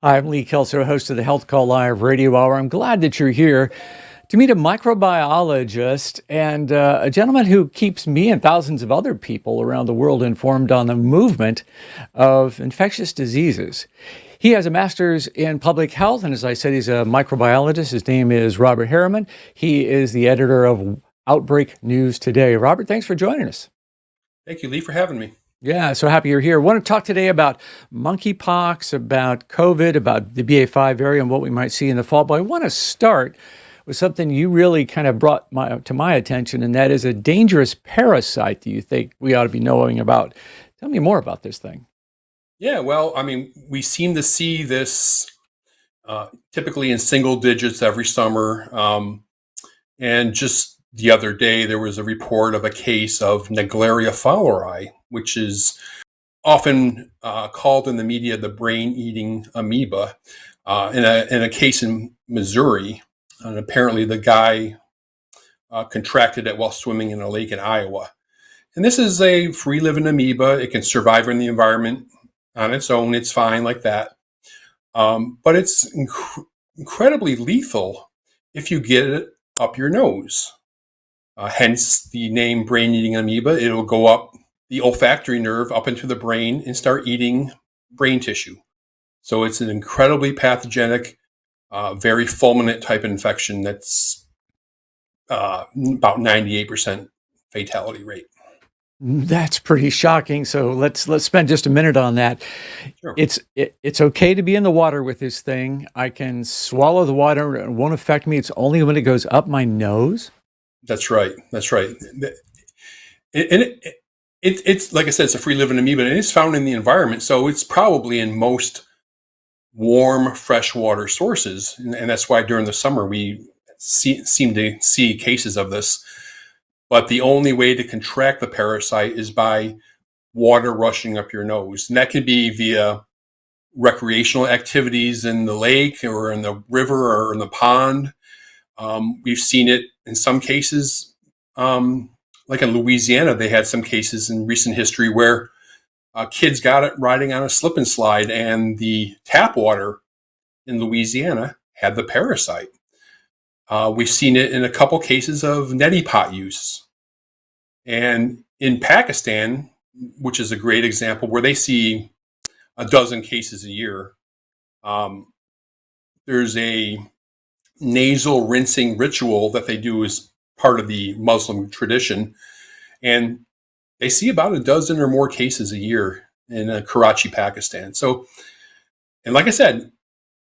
I'm Lee Kelso, host of the HealthCall Live Radio Hour. I'm glad that you're here to meet a microbiologist and a gentleman who keeps me and thousands of other people around the world informed on the movement of infectious diseases. He has a master's in public health, and as I said, he's a microbiologist. His name is Robert Herriman. He is the editor of Outbreak News Today. Robert, thanks for joining us. Thank you, Lee, for having me. Yeah, so happy you're here. I want to talk today about monkeypox, about COVID, about the BA5 variant, and what we might see in the fall. But I want to start with something you really kind of brought to my attention, and that is a dangerous parasite that you think we ought to be knowing about. Tell me more about this thing. Yeah, well, we seem to see this typically in single digits every summer. And just the other day, there was a report of a case of Naegleria fowleri, which is often called in the media the brain-eating amoeba, in a case in Missouri. And apparently the guy contracted it while swimming in a lake in Iowa. And this is a free-living amoeba. It can survive in the environment on its own. It's fine like that. But it's incredibly lethal if you get it up your nose. Hence the name brain-eating amoeba. It'll go up the olfactory nerve up into the brain and start eating brain tissue. So it's an incredibly pathogenic, very fulminant type infection that's about 98% fatality rate. That's pretty shocking. So let's spend just a minute on that. Sure. It's okay to be in the water with this thing. I can swallow the water; it won't affect me. It's only when it goes up my nose. That's right. It's like I said, it's a free living amoeba, and it's found in the environment. So it's probably in most warm freshwater sources, and that's why during the summer we seem to see cases of this. But the only way to contract the parasite is by water rushing up your nose. And that can be via recreational activities in the lake or in the river or in the pond. We've seen it in some cases, like in Louisiana, they had some cases in recent history where kids got it riding on a slip and slide, and the tap water in Louisiana had the parasite. We've seen it in a couple cases of neti pot use. And in Pakistan, which is a great example, where they see a dozen cases a year, there's a nasal rinsing ritual that they do as part of the Muslim tradition. And they see about a dozen or more cases a year in Karachi, Pakistan. So, and like I said,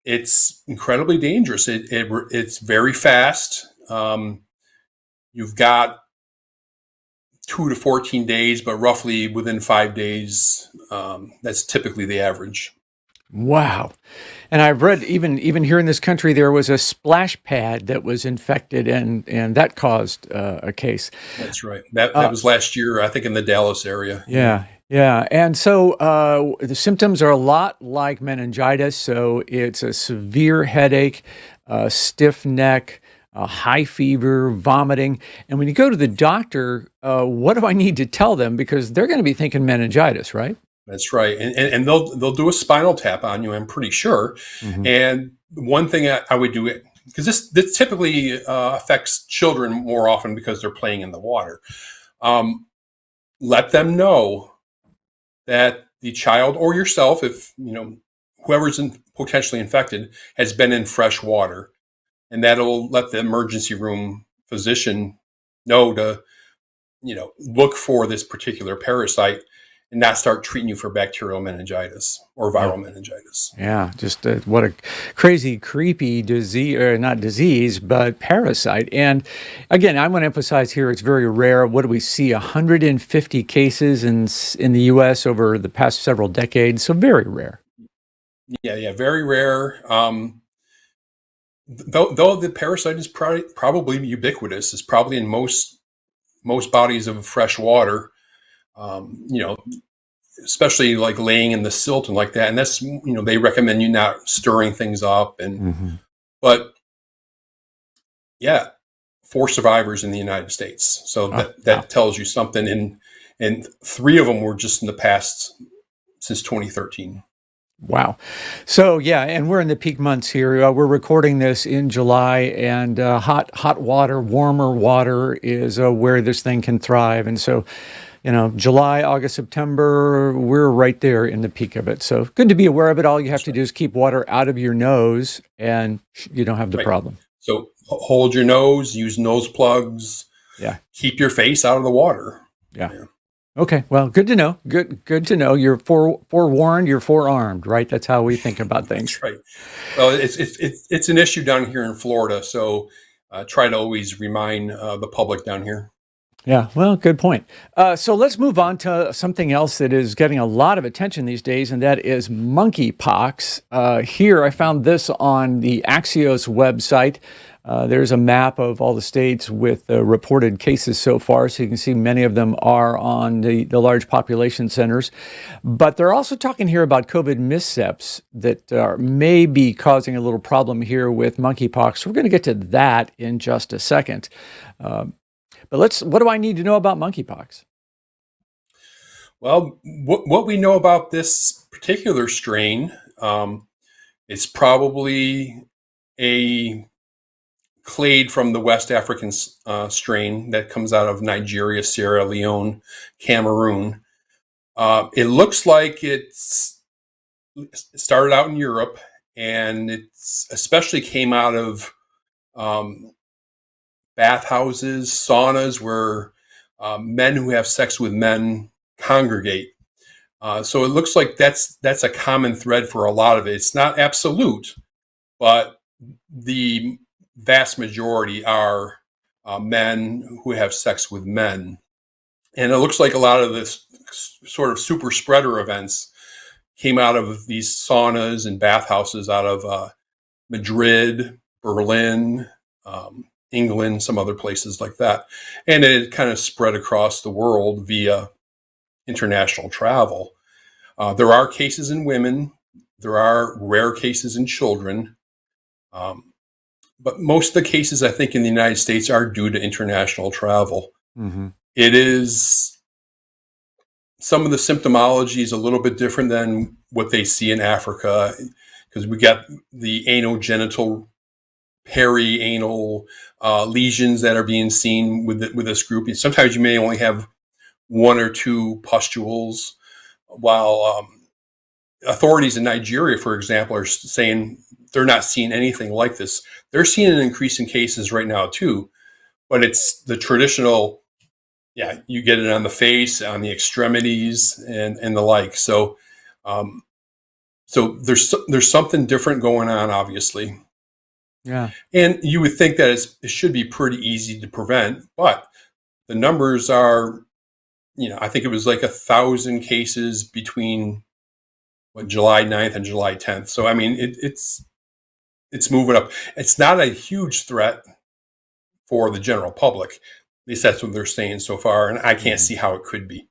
it's incredibly dangerous. It's very fast. You've got 2 to 14 days, but roughly within 5 days, that's typically the average. Wow. And I've read even here in this country, there was a splash pad that was infected and that caused a case. That's right. That was last year, I think, in the Dallas area. Yeah. Yeah. And so the symptoms are a lot like meningitis. So it's a severe headache, stiff neck, high fever, vomiting. And when you go to the doctor, what do I need to tell them? Because they're going to be thinking meningitis, right? That's right. And they'll do a spinal tap on you, I'm pretty sure. Mm-hmm. And one thing I would do, because this typically affects children more often because they're playing in the water. Let them know that the child or yourself, if whoever's potentially infected, has been in fresh water, and that'll let the emergency room physician know to look for this particular parasite and not start treating you for bacterial meningitis or viral meningitis. Yeah, just what a crazy, creepy disease, or not disease, but parasite. And again, I want to emphasize here, it's very rare. What do we see? 150 cases in the U.S. over the past several decades, so very rare. Yeah, very rare. Though the parasite is probably ubiquitous, it's probably in most bodies of fresh water. Especially like laying in the silt and like that. And that's, they recommend you not stirring things up. But yeah, 4 survivors in the United States. So that tells you something. And 3 of them were just in the past since 2013. Wow. So yeah, and we're in the peak months here. We're recording this in July, and hot water, warmer water is where this thing can thrive. And so, July, August, September, we're right there in the peak of it. So good to be aware of it. All you have That's to right. do is keep water out of your nose, and you don't have the Right. problem. So hold your nose, use nose plugs, Yeah. keep your face out of the water. Yeah. Yeah. Okay. Well, good to know. Good to know. You're forewarned. You're forearmed, right? That's how we think about things. That's right. Well, it's an issue down here in Florida, so try to always remind the public down here. Yeah, well, good point. So let's move on to something else that is getting a lot of attention these days, and that is monkeypox. Here, I found this on the Axios website. There's a map of all the states with reported cases so far, so you can see many of them are on the large population centers. But they're also talking here about COVID missteps that may be causing a little problem here with monkeypox. We're going to get to that in just a second. But what do I need to know about monkeypox? Well, what we know about this particular strain, it's probably a clade from the West African strain that comes out of Nigeria, Sierra Leone, Cameroon. It looks like it started out in Europe, and it's especially came out of um, bathhouses, saunas, where men who have sex with men congregate. So it looks like that's a common thread for a lot of it. It's not absolute, but the vast majority are men who have sex with men. And it looks like a lot of this sort of super spreader events came out of these saunas and bathhouses out of Madrid, Berlin, England, some other places like that. And it kind of spread across the world via international travel. There are cases in women, there are rare cases in children. But most of the cases, I think, in the United States are due to international travel. Mm-hmm. It is some of the symptomology is a little bit different than what they see in Africa, because we got the anogenital, perianal lesions that are being seen with this group. Sometimes you may only have one or two pustules, while authorities in Nigeria, for example, are saying they're not seeing anything like this. They're seeing an increase in cases right now too, but it's the traditional, yeah, you get it on the face, on the extremities, and the like. So, so there's something different going on, obviously, Yeah. and you would think that it should be pretty easy to prevent, but the numbers are, I think it was like 1,000 cases between July 9th and July 10th. So I mean, it's moving up. It's not a huge threat for the general public. At least that's what they're saying so far, and I can't see how it could be.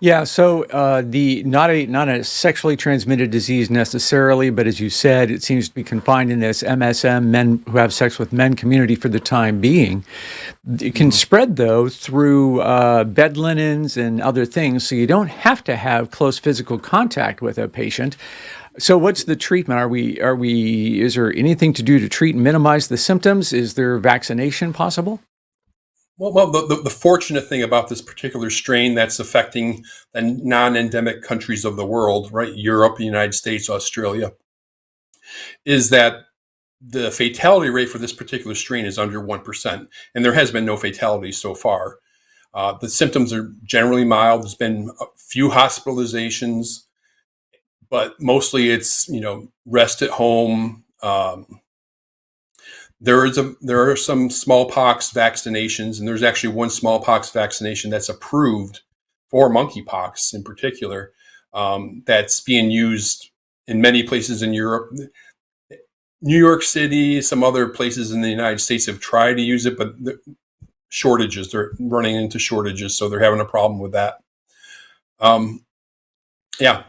Yeah, so the not a sexually transmitted disease necessarily, but as you said, it seems to be confined in this MSM, men who have sex with men community for the time being. It can spread though through bed linens and other things, so you don't have to have close physical contact with a patient. So what's the treatment? Is there anything to do to treat and minimize the symptoms? Is there vaccination possible? Well, the fortunate thing about this particular strain that's affecting the non-endemic countries of the world, right? Europe, the United States, Australia, is that the fatality rate for this particular strain is under 1%. And there has been no fatalities so far. The symptoms are generally mild. There's been a few hospitalizations, but mostly it's, rest at home. There are some smallpox vaccinations, and there's actually one smallpox vaccination that's approved for monkeypox in particular, that's being used in many places in Europe. New York City, some other places in the United States have tried to use it, but they're running into shortages, so they're having a problem with that. Yeah.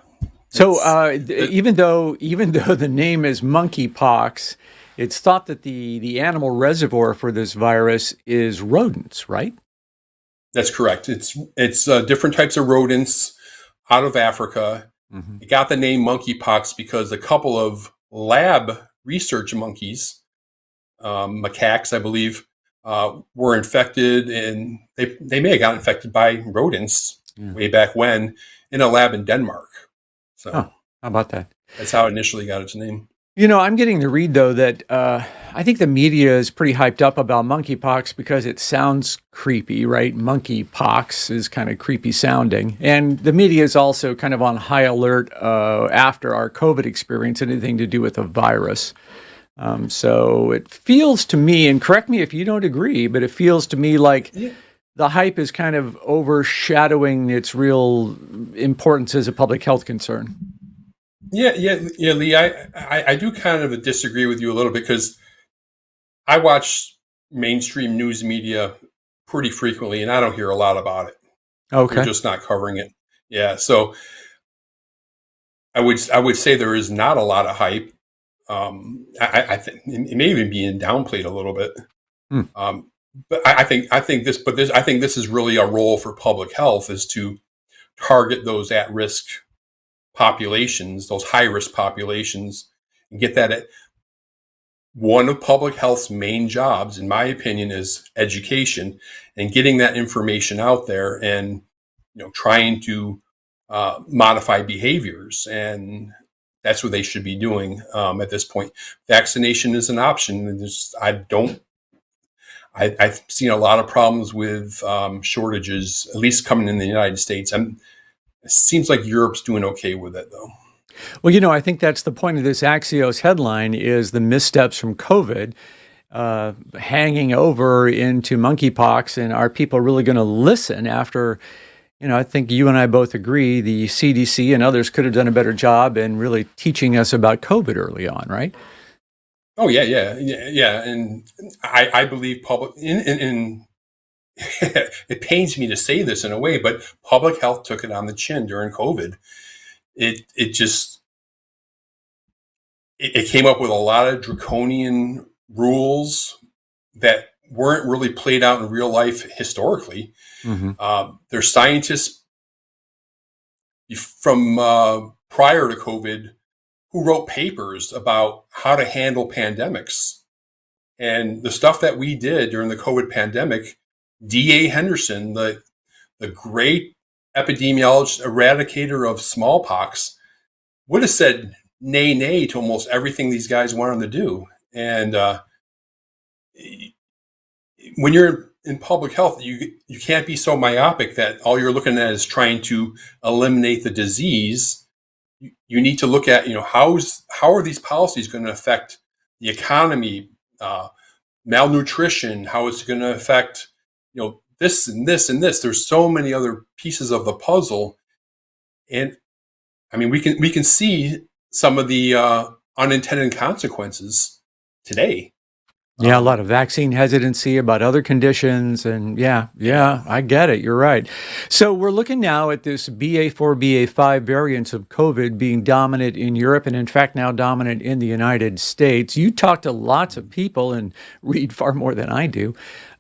So even though the name is monkeypox, it's thought that the animal reservoir for this virus is rodents, right? That's correct. It's different types of rodents out of Africa, Hmm. It got the name monkeypox because a couple of lab research monkeys, macaques, I believe, were infected, and they may have got infected by rodents Yeah. way back when in a lab in Denmark. Huh. So How about that? that's how it initially got its name. I'm getting to read, though, that I think the media is pretty hyped up about monkeypox because it sounds creepy, right? Monkeypox is kind of creepy sounding. And the media is also kind of on high alert after our COVID experience, anything to do with a virus. So it feels to me, and correct me if you don't agree, but it feels to me like Yeah, the hype is kind of overshadowing its real importance as a public health concern. yeah, Lee. I do kind of disagree with you a little bit because I watch mainstream news media pretty frequently, and I don't hear a lot about it. They're Okay. just not covering it. Yeah, so I would say there is not a lot of hype. I think it may even be downplayed a little bit. Hmm. Um, but I think this is really a role for public health is to target those at risk populations, those high risk populations, and get that at one of public health's main jobs, in my opinion, is education and getting that information out there and trying to modify behaviors, and that's what they should be doing at this point. Vaccination is an option, and I've seen a lot of problems with shortages, at least coming in the United States. It seems like Europe's doing okay with it, though. Well, I think that's the point of this Axios headline is the missteps from COVID hanging over into monkeypox. And are people really going to listen after, I think you and I both agree the CDC and others could have done a better job in really teaching us about COVID early on, right? Oh yeah, and I believe public in it pains me to say this in a way, but public health took it on the chin during COVID. It just it came up with a lot of draconian rules that weren't really played out in real life historically. Hmm. There's scientists from prior to COVID who wrote papers about how to handle pandemics. And the stuff that we did during the COVID pandemic, D.A. Henderson, the great epidemiologist, eradicator of smallpox, would have said nay, nay to almost everything these guys wanted to do. And when you're in public health, you can't be so myopic that all you're looking at is trying to eliminate the disease. You need to look at how are these policies going to affect the economy, malnutrition, how it's going to affect this and this and this. There's so many other pieces of the puzzle, and I mean we can see some of the unintended consequences today. Yeah, a lot of vaccine hesitancy about other conditions. And yeah, I get it. You're right. So we're looking now at this BA4, BA5 variants of COVID being dominant in Europe and, in fact, now dominant in the United States. You talk to lots of people and read far more than I do.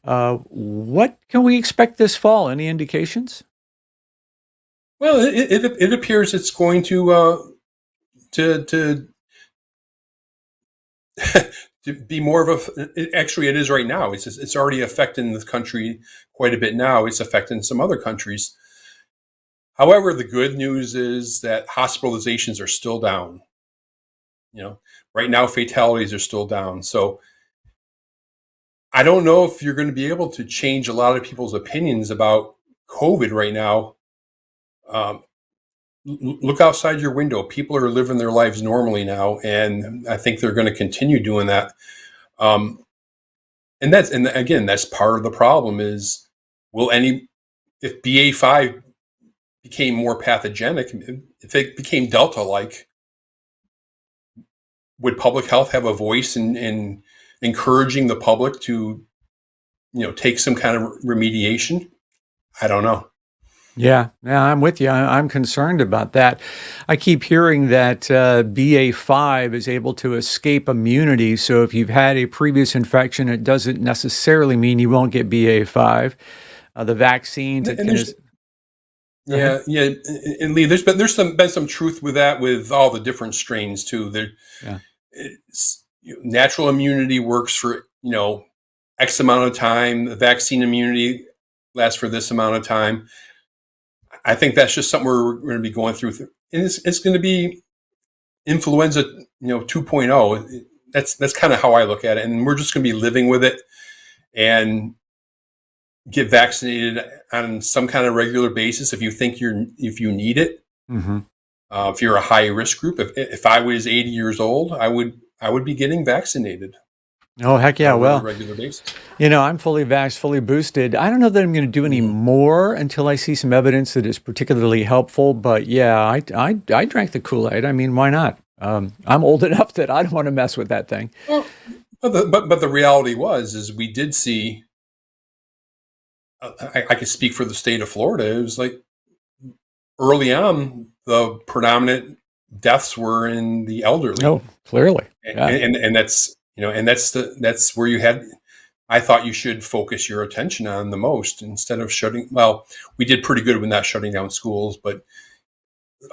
What can we expect this fall? Any indications? Well, it appears it's going to to be more of actually it is right now. It's already affecting the country quite a bit now. It's affecting some other countries. However, the good news is that hospitalizations are still down. Right now fatalities are still down. So I don't know if you're going to be able to change a lot of people's opinions about COVID right now. Um, Look outside your window. People are living their lives normally now, and I think they're going to continue doing that. Um, and again, that's part of the problem is will any if BA5 became more pathogenic, if it became Delta like, would public health have a voice in encouraging the public to take some kind of remediation? I don't know. Yeah, I'm with you. I'm concerned about that. I keep hearing that BA5 is able to escape immunity. So if you've had a previous infection, it doesn't necessarily mean you won't get BA5. The vaccines, And it can. Go ahead. Yeah. And Lee, there's been some truth with that, with all the different strains too. Yeah. Natural immunity works for X amount of time. The vaccine immunity lasts for this amount of time. I think that's just something we're going to be going through, and it's going to be influenza, 2.0. That's kind of how I look at it, and we're just going to be living with it and get vaccinated on some kind of regular basis if you need it. Mm-hmm. If you're a high risk group, if I was 80 years old, I would be getting vaccinated Oh, heck yeah. on a Well, regular basis. I'm fully vaxxed, fully boosted. I don't know that I'm going to do any more until I see some evidence that is particularly helpful. But yeah, I drank the Kool-Aid. I mean, why not? I'm old enough that I don't want to mess with that thing. Well, but the reality is we did see. I can speak for the state of Florida. It was like early on, the predominant deaths were in the elderly. Oh, clearly. Yeah. And that's where you had. I thought you should focus your attention on the most instead of shutting. Well, we did pretty good with not shutting down schools, but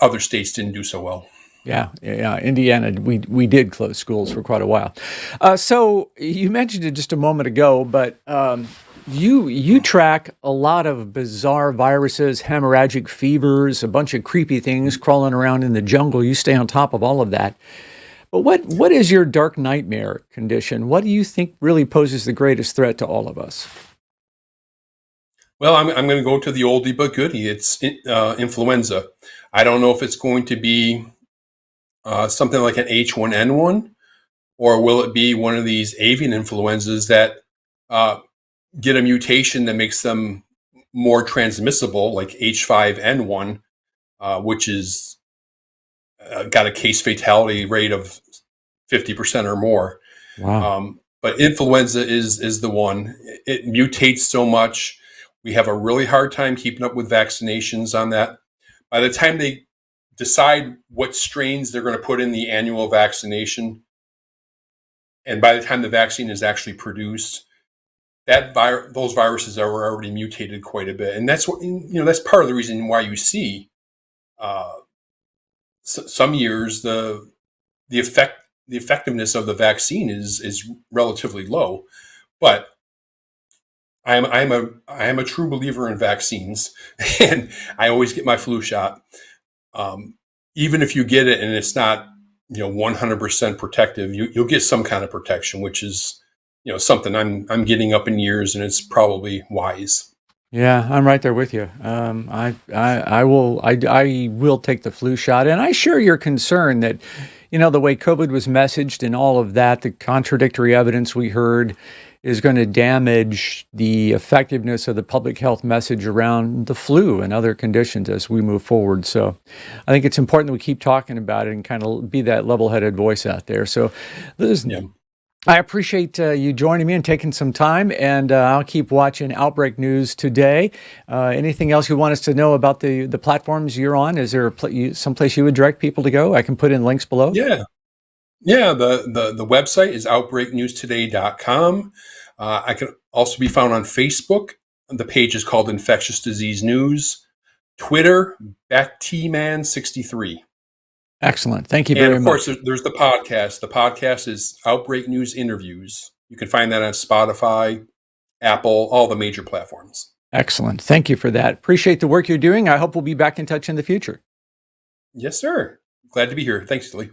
other states didn't do so well. Yeah. Indiana, we did close schools for quite a while. So you mentioned it just a moment ago, but you track a lot of bizarre viruses, hemorrhagic fevers, a bunch of creepy things crawling around in the jungle. You stay on top of all of that. But what is your dark nightmare condition? What do you think really poses the greatest threat to all of us? Well, I'm going to go to the oldie but goodie. It's influenza. I don't know if it's going to be something like an H1N1, or will it be one of these avian influenzas that get a mutation that makes them more transmissible, like H5N1, which is got a case fatality rate of 50% or more. Wow. But influenza is the one. It mutates so much. We have a really hard time keeping up with vaccinations on that. By the time they decide what strains they're going to put in the annual vaccination, and by the time the vaccine is actually produced, those viruses are already mutated quite a bit, and that's that's part of the reason why you see some years the effectiveness of the vaccine is relatively low. But I am a true believer in vaccines, and I always get my flu shot. Even if you get it and it's not 100% protective, you'll get some kind of protection, which is something I'm getting up in years, and it's probably wise. Yeah, I'm right there with you. I will take the flu shot, and I share your concern that, the way COVID was messaged and all of that, the contradictory evidence we heard is going to damage the effectiveness of the public health message around the flu and other conditions as we move forward. So I think it's important that we keep talking about it and kind of be that level-headed voice out there. So I appreciate you joining me and taking some time, and I'll keep watching Outbreak News Today. Anything else you want us to know about the platforms you're on? Is there someplace you would direct people to go? I can put in links below. Yeah. The website is outbreaknewstoday.com. I can also be found on Facebook. The page is called Infectious Disease News. Twitter, BacTman63. Excellent. Thank you very much. And of course, there's the podcast. The podcast is Outbreak News Interviews. You can find that on Spotify, Apple, all the major platforms. Excellent. Thank you for that. Appreciate the work you're doing. I hope we'll be back in touch in the future. Yes, sir. Glad to be here. Thanks, Lee.